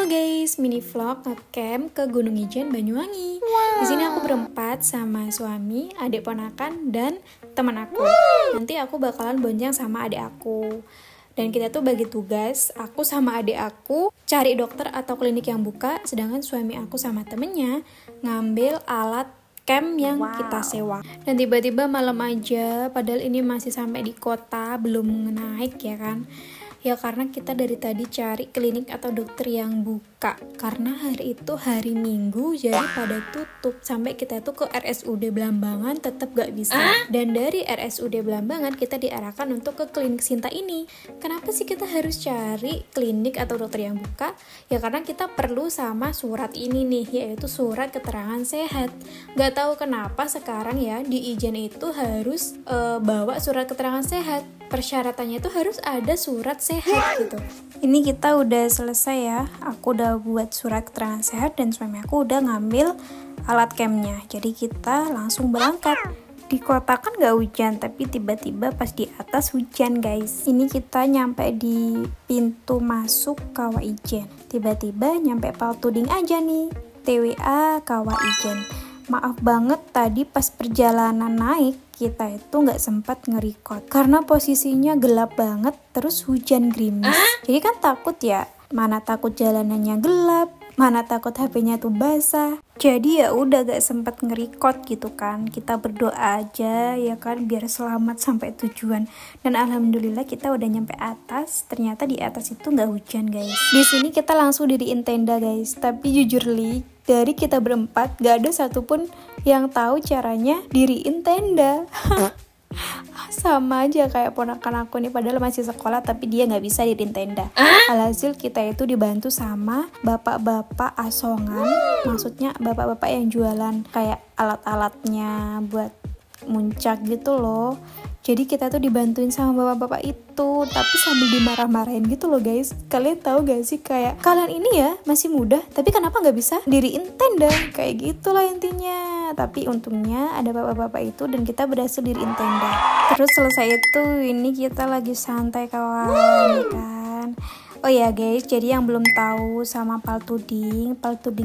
Halo guys, mini vlog ngecamp ke Gunung Ijen, Banyuwangi. Di sini aku berempat sama suami, adik ponakan, dan teman aku. Nanti aku bakalan bonceng sama adik aku. Dan kita tuh bagi tugas, aku sama adik aku cari dokter atau klinik yang buka, sedangkan suami aku sama temennya ngambil alat camp yang kita sewa. Dan tiba-tiba malam aja, padahal ini masih sampai di kota, belum naik ya kan. Ya karena kita dari tadi cari klinik atau dokter yang buka. Karena hari itu hari Minggu, jadi pada tutup. Sampai kita tuh ke RSUD Belambangan tetap gak bisa. Dan dari RSUD Belambangan kita diarahkan untuk ke klinik Sinta ini. Kenapa sih kita harus cari klinik atau dokter yang buka? Ya karena kita perlu sama surat ini nih, yaitu surat keterangan sehat. Gak tahu kenapa sekarang ya di Ijen itu harus bawa surat keterangan sehat. Persyaratannya itu harus ada surat sehat gitu. Ini kita udah selesai ya. Aku udah buat surat keterangan sehat dan suami aku udah ngambil alat campnya. Jadi kita langsung berangkat. Di kota kan gak hujan, tapi tiba-tiba pas di atas hujan guys. Ini kita nyampe di pintu masuk Kawah Ijen. Tiba-tiba nyampe Paltuding aja nih. TWA Kawah Ijen. Maaf banget tadi pas perjalanan naik kita itu nggak sempat nge-record karena posisinya gelap banget, terus hujan gerimis. Jadi kan takut ya, mana takut jalanannya gelap, mana takut HP-nya tuh basah. Jadi ya udah gak sempat nge-record gitu kan. Kita berdoa aja ya kan biar selamat sampai tujuan. Dan alhamdulillah kita udah nyampe atas. Ternyata di atas itu nggak hujan guys. Di sini kita langsung diriin tenda guys. Tapi jujur li, dari kita berempat gak ada satupun yang tahu caranya diriin tenda. Sama aja kayak ponakan aku nih, padahal masih sekolah tapi dia nggak bisa diriin tenda. Alhasil kita itu dibantu sama bapak-bapak asongan, maksudnya bapak-bapak yang jualan kayak alat-alatnya buat muncak gitu loh. Jadi kita tuh dibantuin sama bapak-bapak itu, tapi sambil dimarah-marahin gitu loh guys. Kalian tahu gak sih kayak, kalian ini ya masih muda, tapi kenapa gak bisa diriin tenda? Kayak gitulah intinya. Tapi untungnya ada bapak-bapak itu dan kita berhasil diriin tenda. Terus selesai itu, ini kita lagi santai kawan, kan? Oh ya guys, jadi yang belum tahu sama Paltuding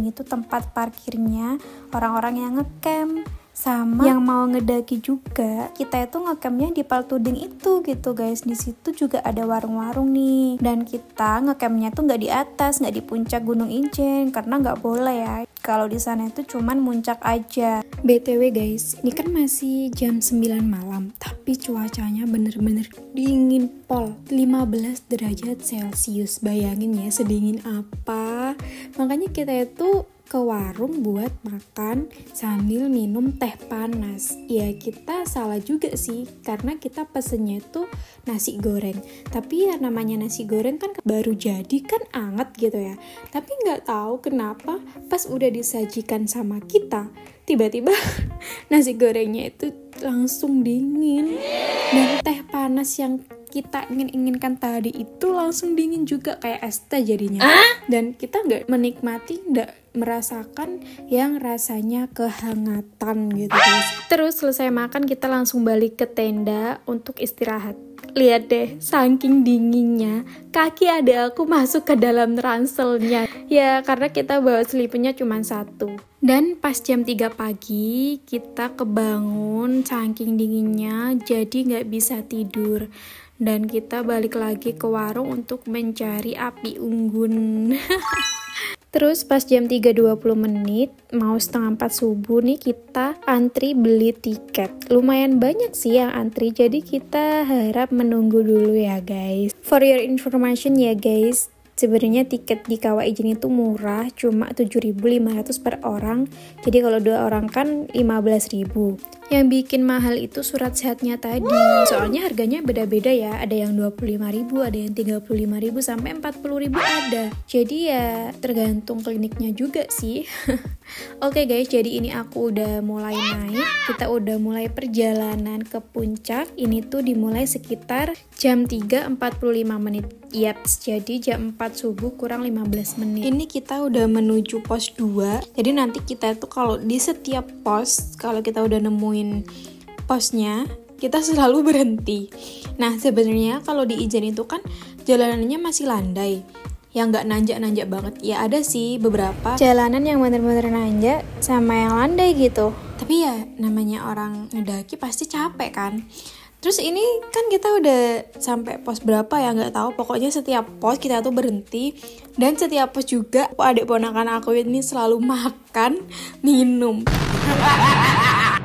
itu tempat parkirnya orang-orang yang ngecamp. Sama yang mau ngedaki juga, kita itu ngecampnya di Paltuding itu gitu guys. Di situ juga ada warung-warung nih. Dan kita ngecampnya tuh nggak di atas, nggak di puncak Gunung Ijen karena nggak boleh ya. Kalau di sana itu cuman muncak aja. BTW guys, ini kan masih jam 9 malam, tapi cuacanya bener-bener dingin pol, 15 derajat Celcius. Bayangin ya sedingin apa. Makanya kita itu ke warung buat makan sambil minum teh panas. Ya kita salah juga sih, karena kita pesennya itu nasi goreng. Tapi ya namanya nasi goreng kan baru jadi kan anget gitu ya. Tapi nggak tahu kenapa pas udah disajikan sama kita, tiba-tiba nasi gorengnya itu langsung dingin. Dan teh panas yang kita inginkan tadi itu langsung dingin juga kayak es teh jadinya. Dan kita nggak menikmati, nggak merasakan yang rasanya kehangatan gitu guys. Terus selesai makan kita langsung balik ke tenda untuk istirahat. Lihat deh, saking dinginnya kaki adik aku masuk ke dalam ranselnya. Ya karena kita bawa selipinya cuma satu. Dan pas jam 3 pagi kita kebangun saking dinginnya, jadi nggak bisa tidur. Dan kita balik lagi ke warung untuk mencari api unggun. Terus pas jam 3.20 mau setengah 4 subuh nih kita antri beli tiket. Lumayan banyak sih yang antri, jadi kita harap menunggu dulu ya guys. For your information ya guys, sebenarnya tiket di Kawah Ijen itu murah, cuma 7.500 per orang. Jadi kalau 2 orang kan 15.000. Yang bikin mahal itu surat sehatnya tadi. Soalnya harganya beda-beda ya. Ada yang 25.000, ada yang 35.000 sampai 40.000 ada. Jadi ya tergantung kliniknya juga sih. Oke guys, jadi ini aku udah mulai naik. Kita udah mulai perjalanan ke puncak. Ini tuh dimulai sekitar jam 3.45 menit. Yaps, jadi jam 4 subuh kurang 15 menit. Ini kita udah menuju pos 2. Jadi nanti kita tuh kalau di setiap pos, kalau kita udah nemuin posnya, kita selalu berhenti. Nah sebenarnya kalau di Ijen itu kan jalanannya masih landai. yang nggak nanjak-nanjak banget. Ya ada sih beberapa jalanan yang bener-bener nanjak sama yang landai gitu. Tapi ya namanya orang ngedaki pasti capek kan. Terus ini kan kita udah sampai pos berapa ya nggak tahu. Pokoknya setiap pos kita tuh berhenti, dan setiap pos juga adik ponakan aku ini selalu makan, minum.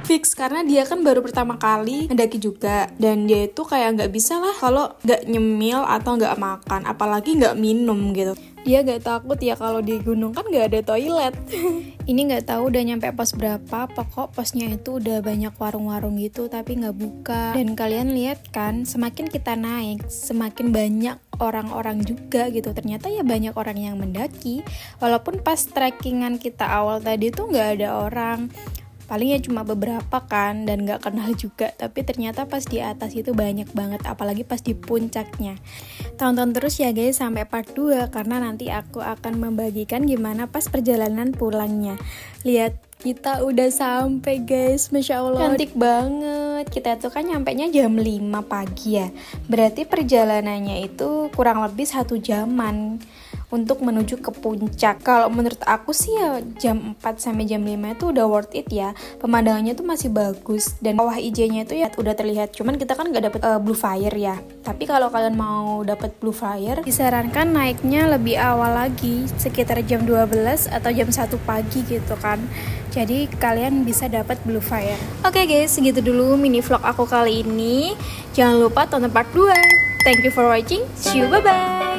Fix, karena dia kan baru pertama kali ngedaki juga, dan dia itu kayak nggak bisa lah kalau nggak nyemil atau nggak makan, apalagi nggak minum gitu. Dia nggak takut ya kalau di gunung kan nggak ada toilet. Ini nggak tahu udah nyampe pos berapa, pokok posnya itu udah banyak warung-warung gitu tapi nggak buka. Dan kalian lihat kan, semakin kita naik semakin banyak orang-orang juga gitu. Ternyata ya banyak orang yang mendaki, walaupun pas trekkingan kita awal tadi tuh nggak ada orang, paling ya cuma beberapa kan, dan gak kenal juga. Tapi ternyata pas di atas itu banyak banget, apalagi pas di puncaknya. Tonton terus ya guys sampai part 2, karena nanti aku akan membagikan gimana pas perjalanan pulangnya. Lihat, kita udah sampai guys, Masya Allah, cantik banget. Kita tuh kan nyampenya jam 5 pagi ya, berarti perjalanannya itu kurang lebih 1 jaman untuk menuju ke puncak. Kalau menurut aku sih ya jam 4 sampai jam 5 itu udah worth it ya. Pemandangannya tuh masih bagus, dan bawah IJ-nya itu ya udah terlihat. Cuman kita kan gak dapet blue fire ya. Tapi kalau kalian mau dapet blue fire, disarankan naiknya lebih awal lagi, sekitar jam 12 atau jam 1 pagi gitu kan. Jadi kalian bisa dapat blue fire. Oke guys, segitu dulu mini vlog aku kali ini. Jangan lupa tonton part 2. Thank you for watching. See you, bye-bye.